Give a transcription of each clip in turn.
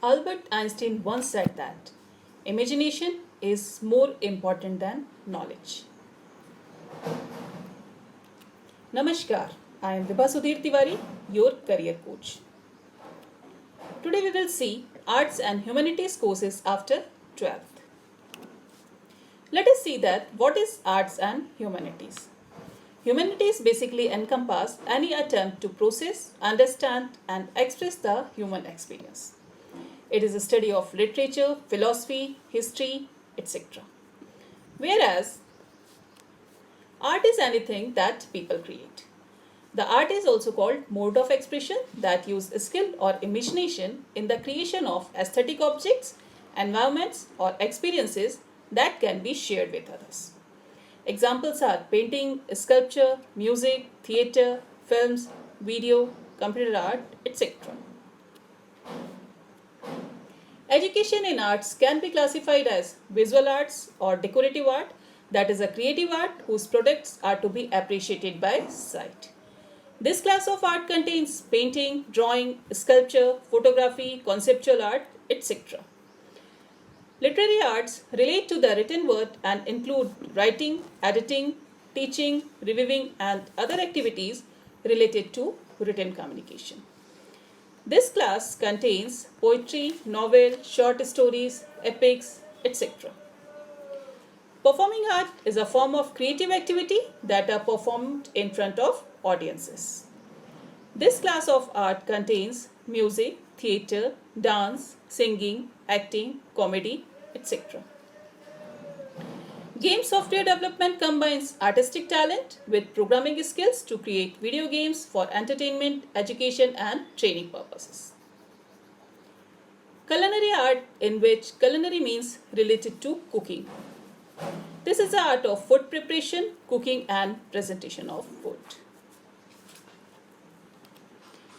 Albert Einstein once said that imagination is more important than knowledge. Namaskar, I am Vibha Sudhir Tiwari, your career coach. Today we will see Arts and Humanities courses after 12th. Let us see that what is Arts and Humanities. Humanities basically encompass any attempt to process, understand and express the human experience. It is a study of literature, philosophy, history, etc. Whereas art is anything that people create. The art is also called mode of expression that use skill or imagination in the creation of aesthetic objects, environments or experiences that can be shared with others. Examples are painting, sculpture, music, theatre, films, video, computer art, etc. Education in arts can be classified as visual arts or decorative art, that is a creative art whose products are to be appreciated by sight. This class of art contains painting, drawing, sculpture, photography, conceptual art, etc. Literary arts relate to the written word and include writing, editing, teaching, reviewing, and other activities related to written communication. This class contains poetry, novel, short stories, epics, etc. Performing art is a form of creative activity that are performed in front of audiences. This class of art contains music, theatre, dance, singing, acting, comedy, etc. Game software development combines artistic talent with programming skills to create video games for entertainment, education and training purposes. Culinary art, in which culinary means related to cooking. This is the art of food preparation, cooking and presentation of food.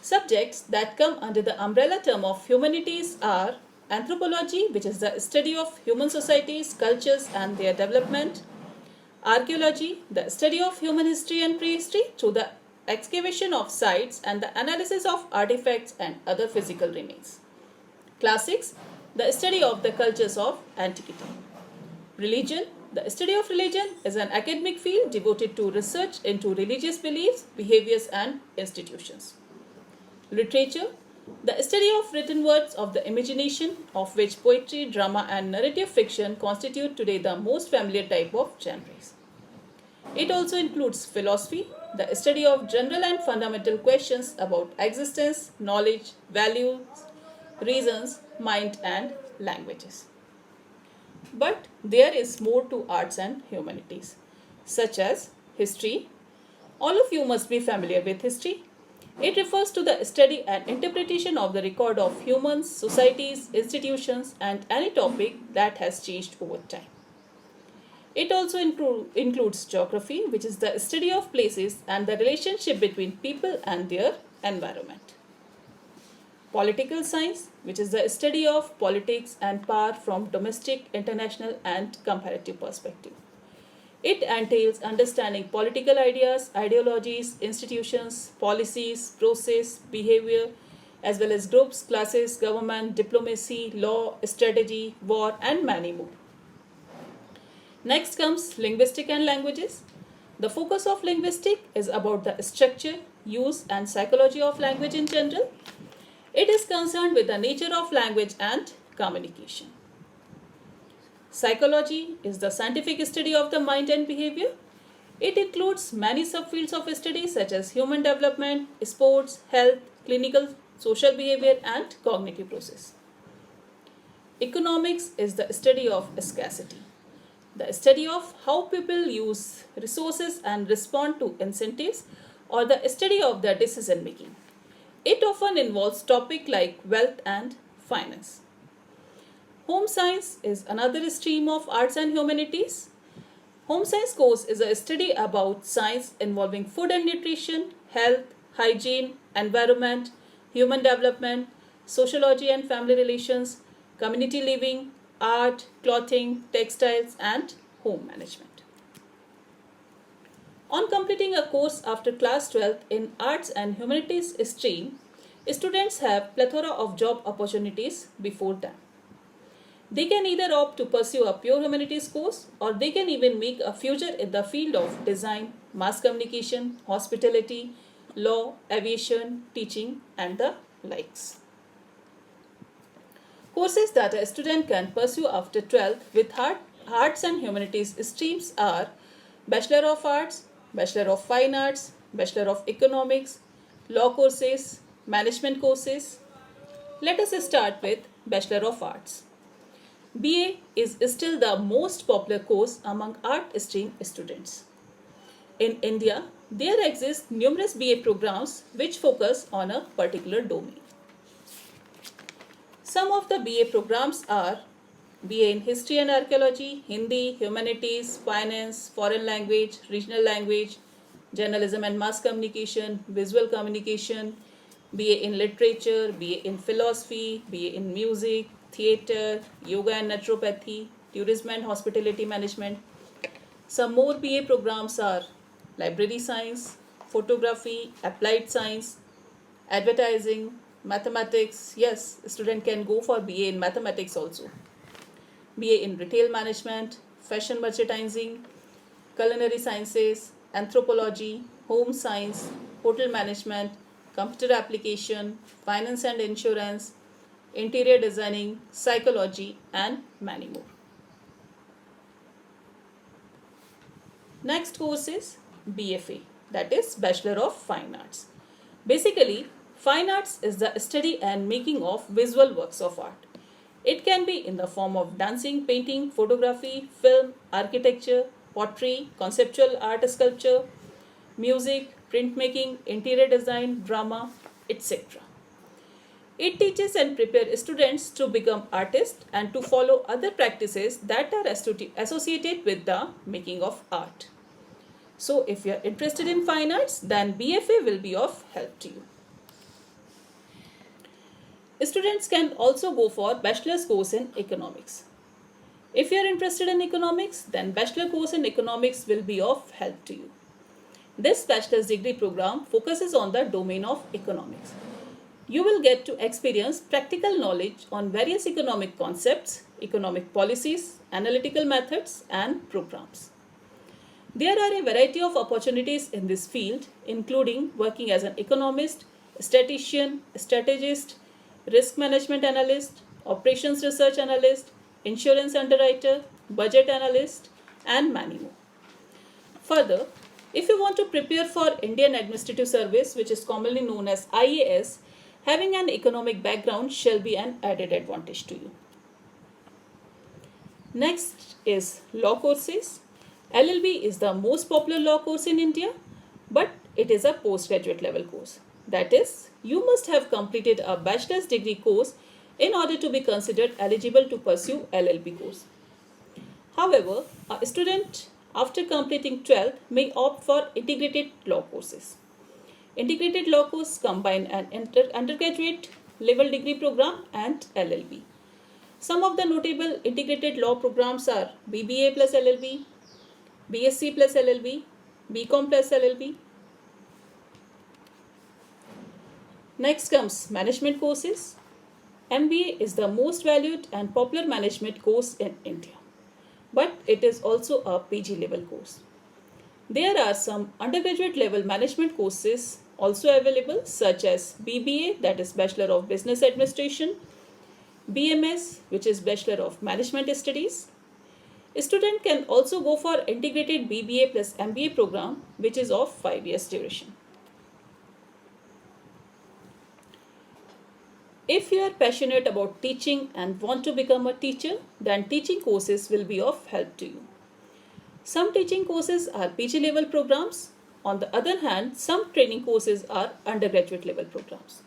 Subjects that come under the umbrella term of humanities are anthropology, which is the study of human societies, cultures and their development. Archaeology, the study of human history and prehistory through the excavation of sites and the analysis of artifacts and other physical remains. Classics, the study of the cultures of antiquity. Religion, the study of religion is an academic field devoted to research into religious beliefs, behaviors and institutions. Literature, the study of written words of the imagination, of which poetry, drama and narrative fiction constitute today the most familiar type of genres. It also includes philosophy, the study of general and fundamental questions about existence, knowledge, values, reasons, mind and languages. But there is more to arts and humanities, such as history. All of you must be familiar with history. It refers to the study and interpretation of the record of humans, societies, institutions, and any topic that has changed over time. It also includes geography, which is the study of places and the relationship between people and their environment. Political science, which is the study of politics and power from domestic, international, and comparative perspective. It entails understanding political ideas, ideologies, institutions, policies, process, behavior, as well as groups, classes, government, diplomacy, law, strategy, war, and many more. Next comes linguistic and languages. The focus of linguistic is about the structure, use, and psychology of language in general. It is concerned with the nature of language and communication. Psychology is the scientific study of the mind and behavior. It includes many subfields of study such as human development, sports, health, clinical, social behavior, and cognitive process. Economics is the study of scarcity, the study of how people use resources and respond to incentives, or the study of their decision making. It often involves topics like wealth and finance. Home science is another stream of arts and humanities. Home science course is a study about science involving food and nutrition, health, hygiene, environment, human development, sociology and family relations, community living, art, clothing, textiles, and home management. On completing a course after class 12th in Arts and Humanities stream, Students have plethora of job opportunities before them. They can either opt to pursue a pure humanities course or they can even make a future in the field of design, mass communication, hospitality, law, aviation, teaching, and the likes. Courses that a student can pursue after 12th with arts and humanities streams are Bachelor of Arts, Bachelor of Fine Arts, Bachelor of Economics, law courses, management courses. Let us start with Bachelor of Arts. BA is still the most popular course among art stream students. In India, there exist numerous BA programs which focus on a particular domain. Some of the BA programs are BA in History and Archaeology, Hindi, Humanities, Finance, Foreign Language, Regional Language, Journalism and Mass Communication, Visual Communication, BA in Literature, BA in Philosophy, BA in Music, Theatre, Yoga and Naturopathy, Tourism and Hospitality Management. Some more BA programs are Library Science, Photography, Applied Science, Advertising, Mathematics. Yes, a student can go for BA in Mathematics also. BA in Retail Management, Fashion Merchandising, Culinary Sciences, Anthropology, Home Science, Hotel Management, Computer Application, Finance and Insurance, Interior Designing, Psychology, and many more. Next course is BFA, that is Bachelor of Fine Arts. Basically, fine arts is the study and making of visual works of art. It can be in the form of dancing, painting, photography, film, architecture, pottery, conceptual art sculpture, music, printmaking, interior design, drama, etc. It teaches and prepares students to become artists and to follow other practices that are associated with the making of art. So, if you are interested in fine arts, then BFA will be of help to you. Students can also go for bachelor's course in economics. If you are interested in economics, then bachelor course in economics will be of help to you. This bachelor's degree program focuses on the domain of economics. You will get to experience practical knowledge on various economic concepts, economic policies, analytical methods, and programs. There are a variety of opportunities in this field, including working as an economist, statistician, strategist, risk management analyst, operations research analyst, insurance underwriter, budget analyst, and many more. Further, if you want to prepare for Indian Administrative Service, which is commonly known as IAS, having an economic background shall be an added advantage to you. Next is law courses. LLB is the most popular law course in India, but it is a postgraduate level course. That is, you must have completed a bachelor's degree course in order to be considered eligible to pursue LLB course. However, a student after completing 12th may opt for integrated law courses. Integrated law course combine an undergraduate level degree program and LLB. Some of the notable integrated law programs are BBA plus LLB, BSc plus LLB, BCom plus LLB. Next comes management courses. MBA is the most valued and popular management course in India, but it is also a PG level course. There are some undergraduate level management courses also available, such as BBA, that is Bachelor of Business Administration, BMS, which is Bachelor of Management Studies. A student can also go for integrated BBA plus MBA program, which is of 5 years duration. If you are passionate about teaching and want to become a teacher, then teaching courses will be of help to you. Some teaching courses are PG level programs. On the other hand, some training courses are undergraduate level programs.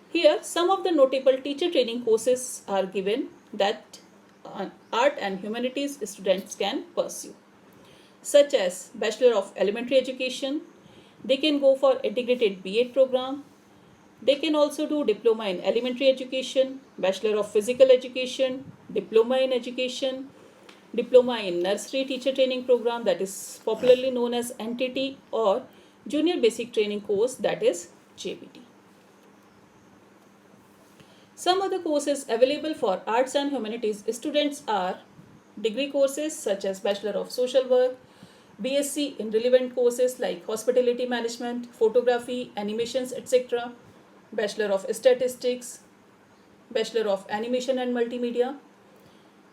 Here, some of the notable teacher training courses are given that art and humanities students can pursue, such as Bachelor of Elementary Education. They can go for integrated B.Ed program. They can also do Diploma in Elementary Education, Bachelor of Physical Education, Diploma in Education, Diploma in Nursery Teacher Training Program, that is popularly known as NTT, or Junior Basic Training Course, that is JBT. Some other courses available for arts and humanities students are degree courses such as Bachelor of Social Work, BSc in relevant courses like Hospitality Management, Photography, Animations, etc., Bachelor of Statistics, Bachelor of Animation and Multimedia.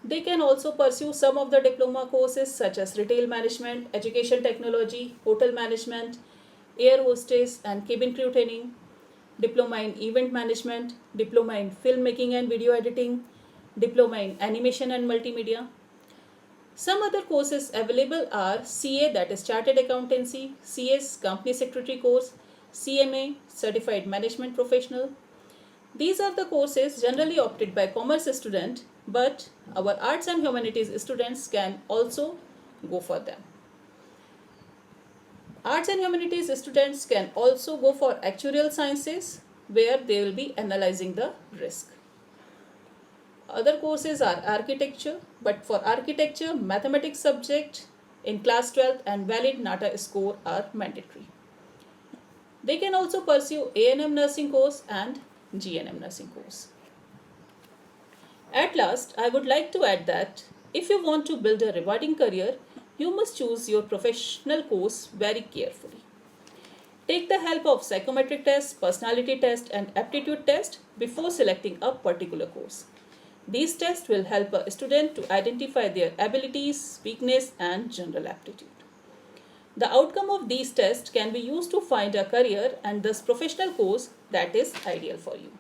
They can also pursue some of the diploma courses such as Retail Management, Education Technology, Hotel Management, Air Hostess and Cabin Crew Training, Diploma in Event Management, Diploma in Filmmaking and Video Editing, Diploma in Animation and Multimedia. Some other courses available are CA, that is Chartered Accountancy, CS Company Secretary course, CMA Certified Management Professional. These are the courses generally opted by commerce student, but our arts and humanities students can also go for them. Arts and humanities students can also go for actuarial sciences where they will be analyzing the risk. Other courses are architecture, but for architecture, mathematics subject in class 12th and valid NATA score are mandatory. They can also pursue A&M nursing course and GNM nursing course. At last, I would like to add that if you want to build a rewarding career, you must choose your professional course very carefully. Take the help of psychometric test, personality test and aptitude test before selecting a particular course. These tests will help a student to identify their abilities, weakness and general aptitude. The outcome of these tests can be used to find a career and thus professional course that is ideal for you.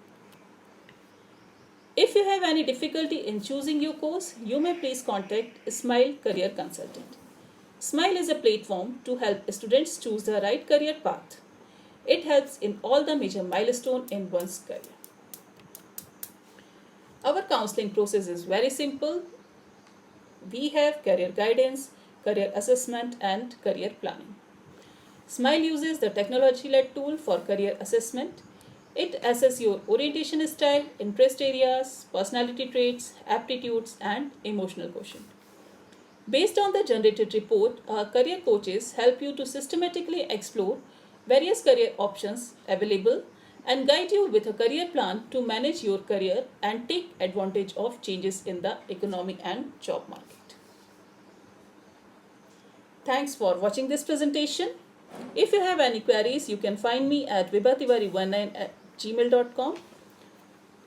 If you have any difficulty in choosing your course, you may please contact Smile Career Consultant. Smile is a platform to help students choose the right career path. It helps in all the major milestones in one's career. Our counseling process is very simple. We have career guidance, career assessment and career planning. Smile uses the technology-led tool for career assessment. It assesses your orientation style, interest areas, personality traits, aptitudes and emotional quotient. Based on the generated report, our career coaches help you to systematically explore various career options available and guide you with a career plan to manage your career and take advantage of changes in the economy and job market. Thanks for watching this presentation. If you have any queries, you can find me at vibhatiwari19@gmail.com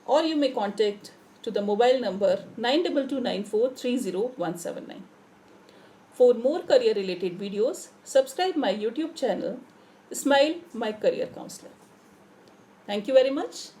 or you may contact to the mobile number 9229430179. For more career related videos, subscribe my YouTube channel, Smile My Career Counselor. Thank you very much.